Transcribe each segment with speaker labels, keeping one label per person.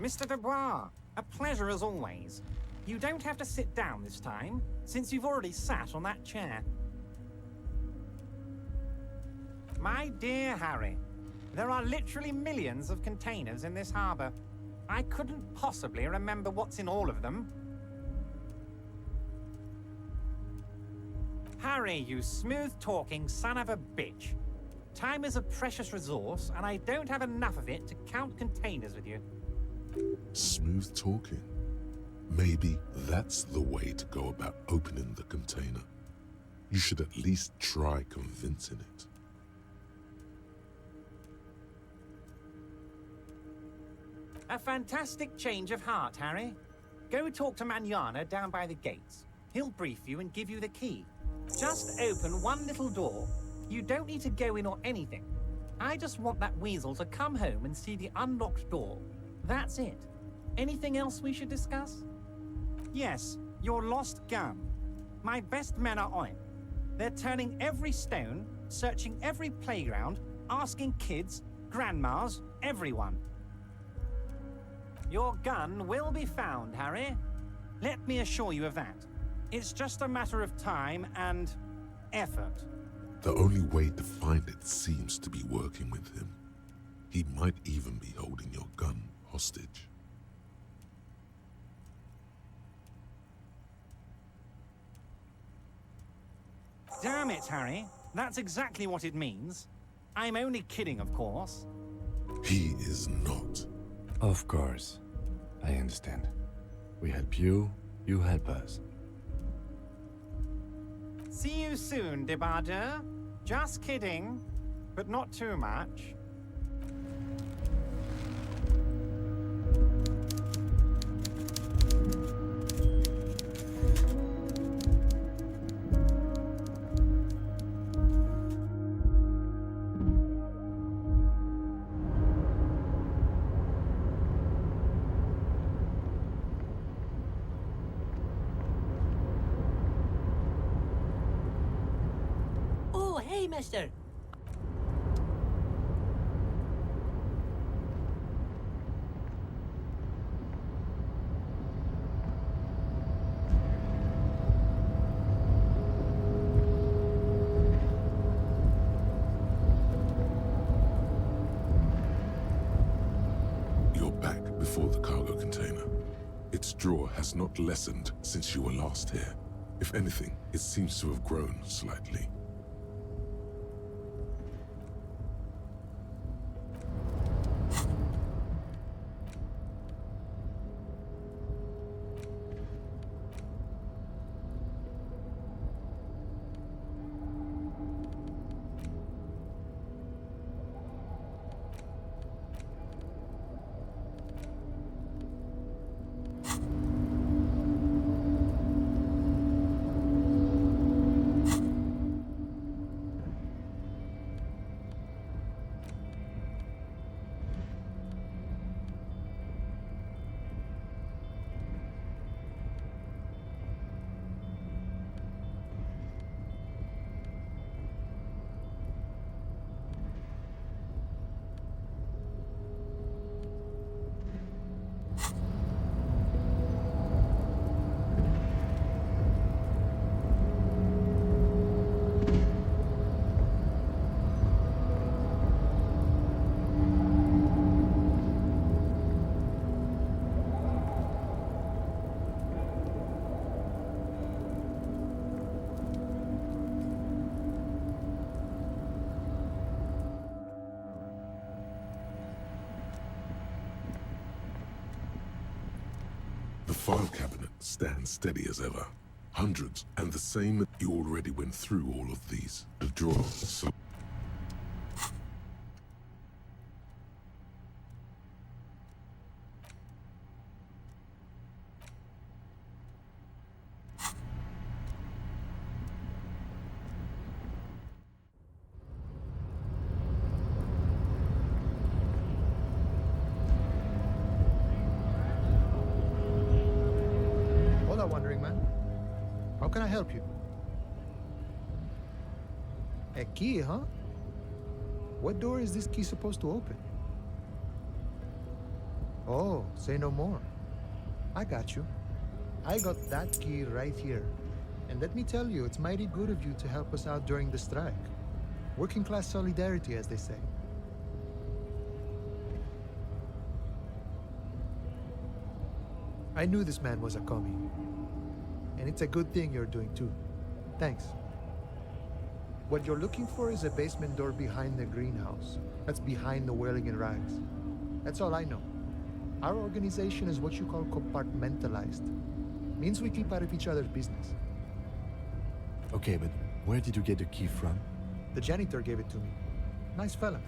Speaker 1: Mr. Dubois, a pleasure as always. You don't have to sit down this time, since you've already sat on that chair. My dear Harry, there are literally millions of containers in this harbor. I couldn't possibly remember what's in all of them. Harry, you smooth-talking son of a bitch. Time is a precious resource, and I don't have enough of it to count containers with you.
Speaker 2: Smooth talking. Maybe that's the way to go about opening the container. You should at least try convincing it.
Speaker 1: A fantastic change of heart, Harry. Go talk to Manana down by the gates. He'll brief you and give you the key. Just open one little door. You don't need to go in or anything. I just want that weasel to come home and see the unlocked door. That's it. Anything else we should discuss? Yes, your lost gun. My best men are on it. They're turning every stone, searching every playground, asking kids, grandmas, everyone. Your gun will be found, Harry. Let me assure you of that. It's just a matter of time and effort.
Speaker 2: The only way to find it seems to be working with him. He might even be holding your gun hostage.
Speaker 1: Damn it, Harry. That's exactly what it means. I'm only kidding, of course.
Speaker 2: He is not.
Speaker 3: Of course. I understand. We help you, you help us.
Speaker 1: See you soon, Debarder. Just kidding, but not too much.
Speaker 4: Hey, mister.
Speaker 2: You're back before the cargo container. Its drawer has not lessened since you were last here. If anything, it seems to have grown slightly. The file cabinet stands steady as ever. Hundreds, and the same. You already went through all of these. The drawers.
Speaker 5: Wandering man. How can I help you? A key, huh? What door is this key supposed to open? Oh, say no more. I got you. I got that key right here. And let me tell you, it's mighty good of you to help us out during the strike. Working class solidarity, as they say. I knew this man was a commie. And it's a good thing you're doing too. Thanks. What you're looking for is a basement door behind the greenhouse. That's behind the Whirling in Rags. That's all I know. Our organization is what you call compartmentalized. Means we keep out of each other's business.
Speaker 3: Okay, but where did you get the key from?
Speaker 5: The janitor gave it to me. Nice fella.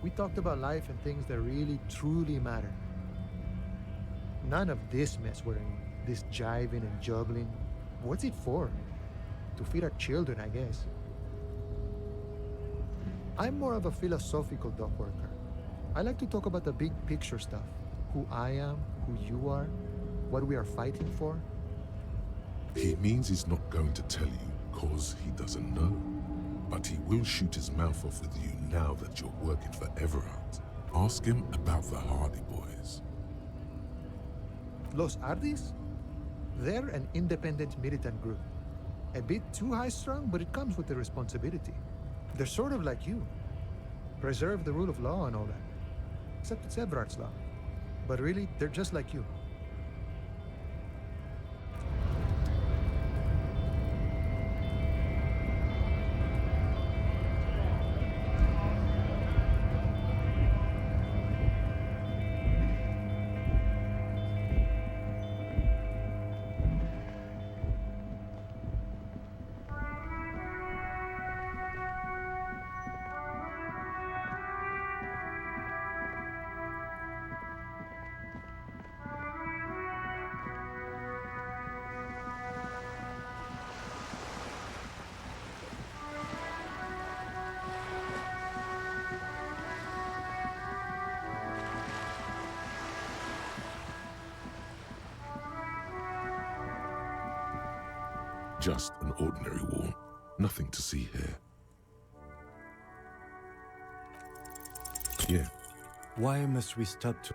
Speaker 5: We talked about life and things that really, truly matter. None of this mess we're in. This jiving and juggling. What's it for? To feed our children, I guess. I'm more of a philosophical dock worker. I like to talk about the big picture stuff. Who I am, who you are, what we are fighting for.
Speaker 2: He means he's not going to tell you cause he doesn't know. But he will shoot his mouth off with you now that you're working for Everard. Ask him about the Hardy Boys.
Speaker 5: Los Ardis? They're an independent militant group. A bit too high-strung, but it comes with the responsibility. They're sort of like you. Preserve the rule of law and all that. Except it's Everard's law. But really, they're just like you.
Speaker 2: Just an ordinary wall. Nothing to see here. Yeah.
Speaker 3: Why must we stop to...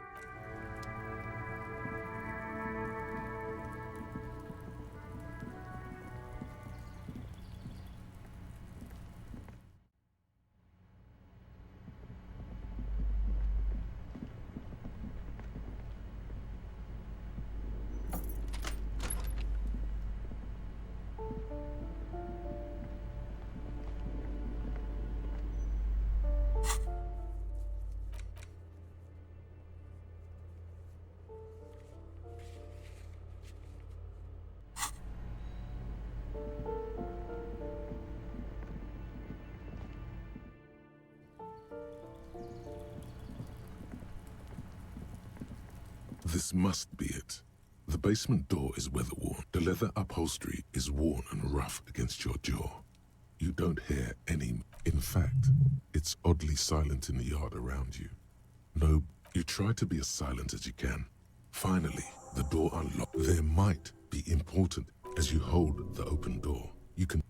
Speaker 2: This must be it. The basement door is weather-worn. The leather upholstery is worn and rough against your jaw. You don't hear any... In fact, it's oddly silent in the yard around you. No, you try to be as silent as you can. Finally, the door unlocked. There might be important as you hold the open door. You can...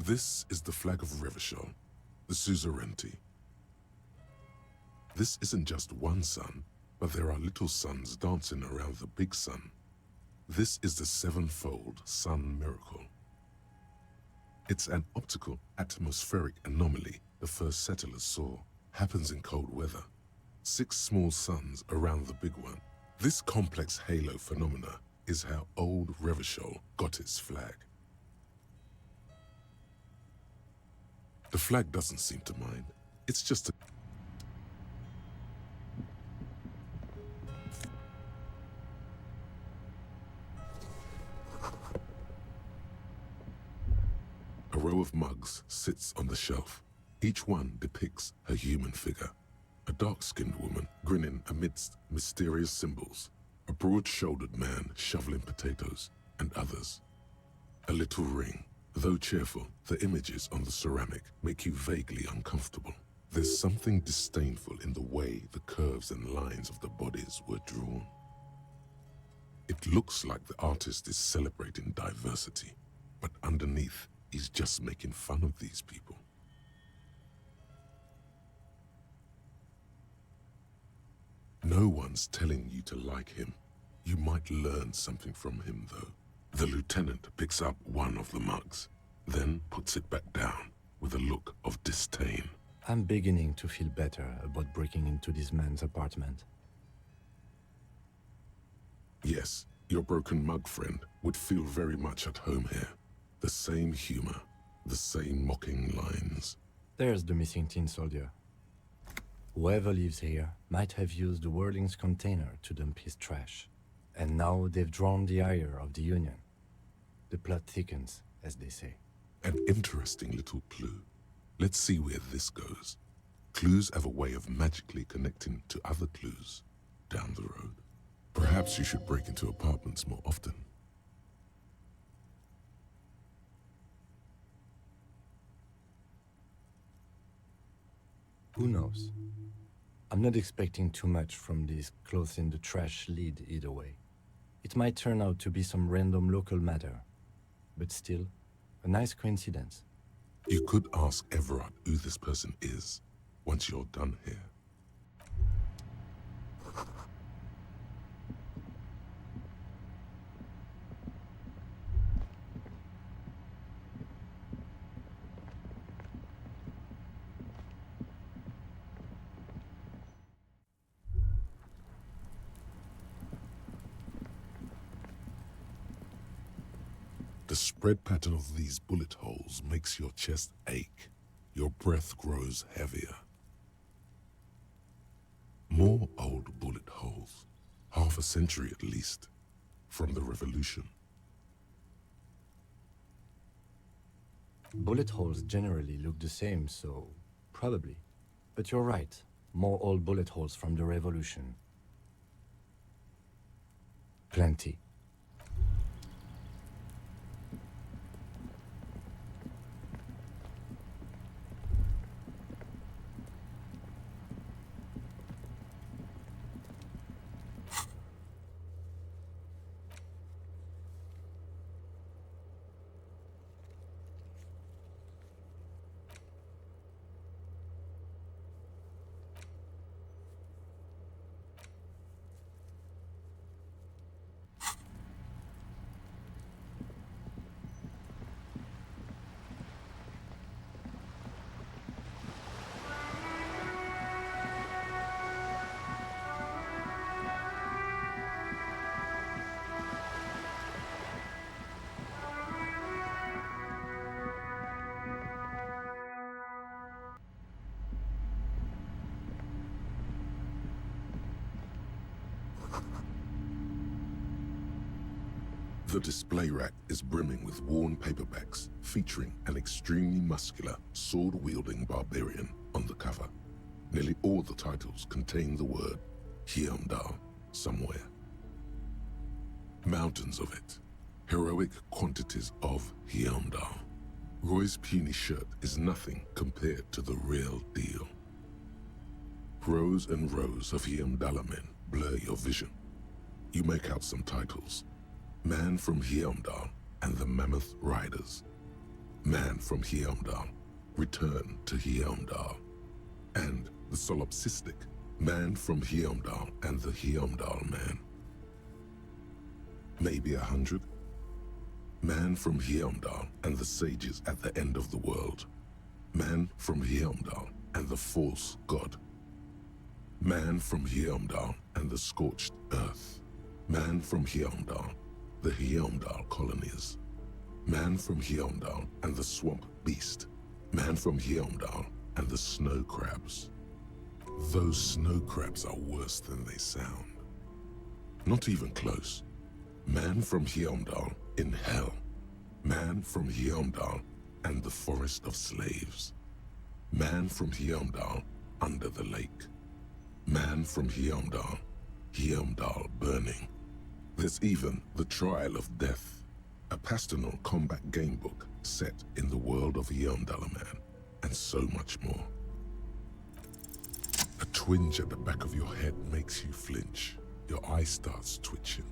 Speaker 2: This is the flag of Revachol, the suzerainty. This isn't just one sun, but there are little suns dancing around the big sun. This is the sevenfold sun miracle. It's an optical atmospheric anomaly the first settlers saw. Happens in cold weather. 6 small suns around the big one. This complex halo phenomena is how old Revachol got its flag. The flag doesn't seem to mind. It's just a... A row of mugs sits on the shelf. Each one depicts a human figure. A dark-skinned woman grinning amidst mysterious symbols. A broad-shouldered man shoveling potatoes, and others. A little ring. Though cheerful, the images on the ceramic make you vaguely uncomfortable. There's something disdainful in the way the curves and lines of the bodies were drawn. It looks like the artist is celebrating diversity, but underneath, he's just making fun of these people. No one's telling you to like him. You might learn something from him, though. The lieutenant picks up one of the mugs, then puts it back down with a look of disdain.
Speaker 3: I'm beginning to feel better about breaking into this man's apartment.
Speaker 2: Yes, your broken mug friend would feel very much at home here. The same humor, the same mocking lines.
Speaker 3: There's the missing tin soldier. Whoever lives here might have used the Whirling's container to dump his trash. And now they've drawn the ire of the Union. The plot thickens, as they say.
Speaker 2: An interesting little clue. Let's see where this goes. Clues have a way of magically connecting to other clues down the road. Perhaps you should break into apartments more often.
Speaker 3: Who knows? I'm not expecting too much from this clothes in the trash lead either way. It might turn out to be some random local matter, but still, a nice coincidence.
Speaker 2: You could ask Everard who this person is once you're done here. The spread pattern of these bullet holes makes your chest ache. Your breath grows heavier. More old bullet holes, half a century at least, from the Revolution.
Speaker 3: Bullet holes generally look the same, so probably. But you're right, more old bullet holes from the Revolution. Plenty.
Speaker 2: The display rack is brimming with worn paperbacks featuring an extremely muscular, sword-wielding barbarian on the cover. Nearly all the titles contain the word Heimdall somewhere. Mountains of it. Heroic quantities of Heimdall. Roy's puny shirt is nothing compared to the real deal. Rows and rows of Heimdall men blur your vision. You make out some titles. Man from Heimdall and the Mammoth Riders. Man from Heimdall, Return to Heimdall. And the solipsistic Man from Heimdall and the Heimdall Man. Maybe 100. Man from Heimdall and the sages at the end of the world. Man from Heimdall and the false god. Man from Heimdall and the scorched earth. Man from Heimdall, the Heimdall colonies. Man from Heimdall and the swamp beast. Man from Heimdall and the snow crabs. Those snow crabs are worse than they sound. Not even close. Man from Heimdall in hell. Man from Heimdall and the forest of slaves. Man from Heimdall under the lake. Man from Heimdall, Heimdall burning. There's even the trial of death, a pastoral combat gamebook set in the world of Yondalaman, and so much more. A twinge at the back of your head makes you flinch. Your eye starts twitching.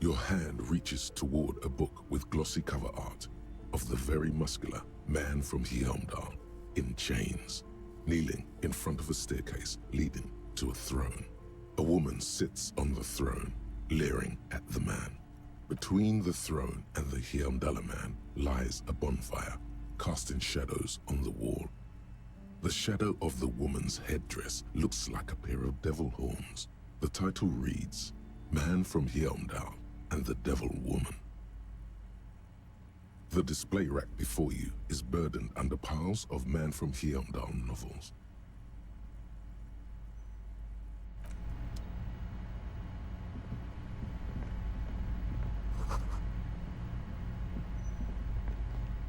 Speaker 2: Your hand reaches toward a book with glossy cover art of the very muscular man from Hyomdal in chains, kneeling in front of a staircase leading to a throne. A woman sits on the throne, leering at the man. Between the throne and the Hyomdala man lies a bonfire, casting shadows on the wall. The shadow of the woman's headdress looks like a pair of devil horns. The title reads, Man from Hyomdal and the Devil Woman. The display rack before you is burdened under piles of Man from Hyomdal novels.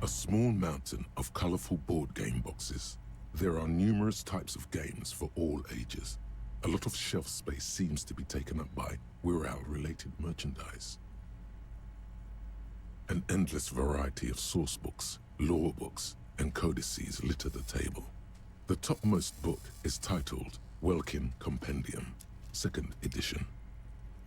Speaker 2: A small mountain of colorful board game boxes. There are numerous types of games for all ages. A lot of shelf space seems to be taken up by Wirral-related merchandise. An endless variety of source books, lore books, and codices litter the table. The topmost book is titled Welkin Compendium, 2nd edition.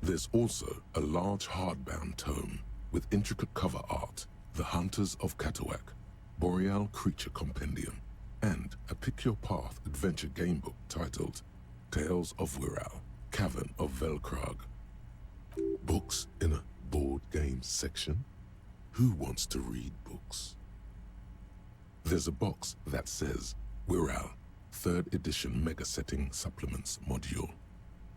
Speaker 2: There's also a large hardbound tome with intricate cover art, The Hunters of Katawak, Boreal Creature Compendium, and a Pick Your Path adventure gamebook titled Tales of Wirral, Cavern of Velkrag. Books in a board game section? Who wants to read books? There's a box that says Wirral, 3rd edition Mega Setting Supplements Module.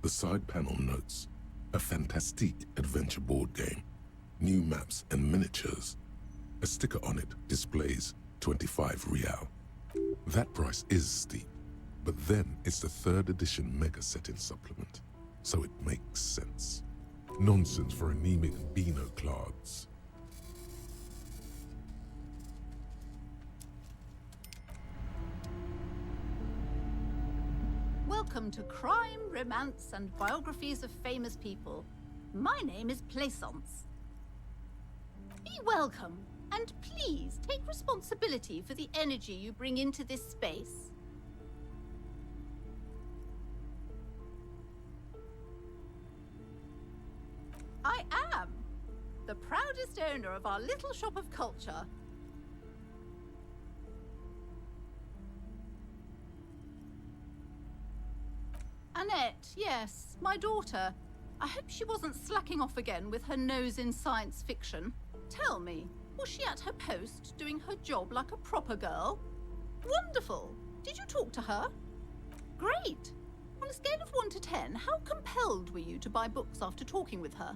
Speaker 2: The side panel notes, a fantastique adventure board game, new maps and miniatures. A sticker on it displays 25 Rial. That price is steep, but then it's the 3rd edition Mega Setting Supplement, so it makes sense. Nonsense for anemic Beano-clads.
Speaker 6: Welcome to Crime, Romance, and Biographies of Famous People. My name is Plaisance. Be welcome, and please take responsibility for the energy you bring into this space. I am the proudest owner of our little shop of culture. Annette, yes, my daughter. I hope she wasn't slacking off again with her nose in science fiction. Tell me, was she at her post doing her job like a proper girl? Wonderful! Did you talk to her? Great! On a scale of 1 to 10, how compelled were you to buy books after talking with her?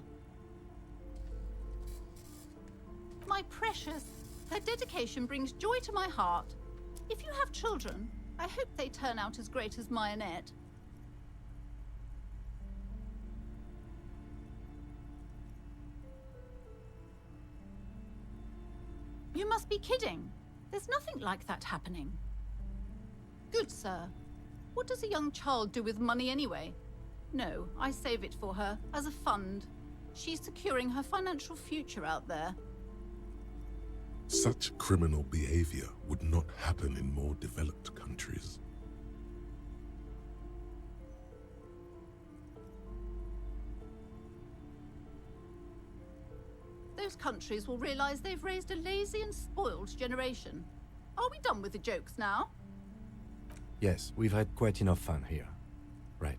Speaker 6: My precious, her dedication brings joy to my heart. If you have children, I hope they turn out as great as my Annette. You must be kidding. There's nothing like that happening. Good, sir. What does a young child do with money anyway? No, I save it for her, as a fund. She's securing her financial future out there.
Speaker 2: Such criminal behavior would not happen in more developed countries.
Speaker 6: Those countries will realize they've raised a lazy and spoiled generation. Are we done with the jokes now?
Speaker 3: Yes, we've had quite enough fun here. Right.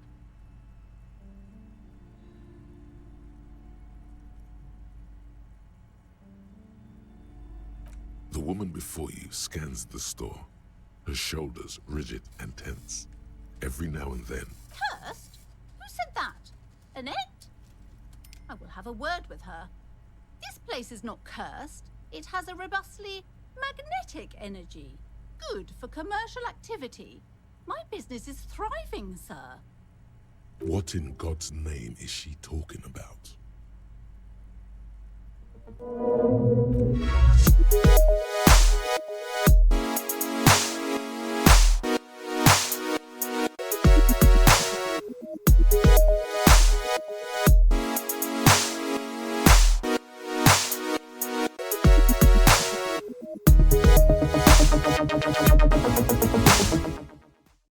Speaker 2: The woman before you scans the store, her shoulders rigid and tense. Every now and then,
Speaker 6: Cursed? Who said that? Annette? I will have a word with her. This place is not cursed. It has a robustly magnetic energy. Good for commercial activity. My business is thriving, sir.
Speaker 2: what in God's name is she talking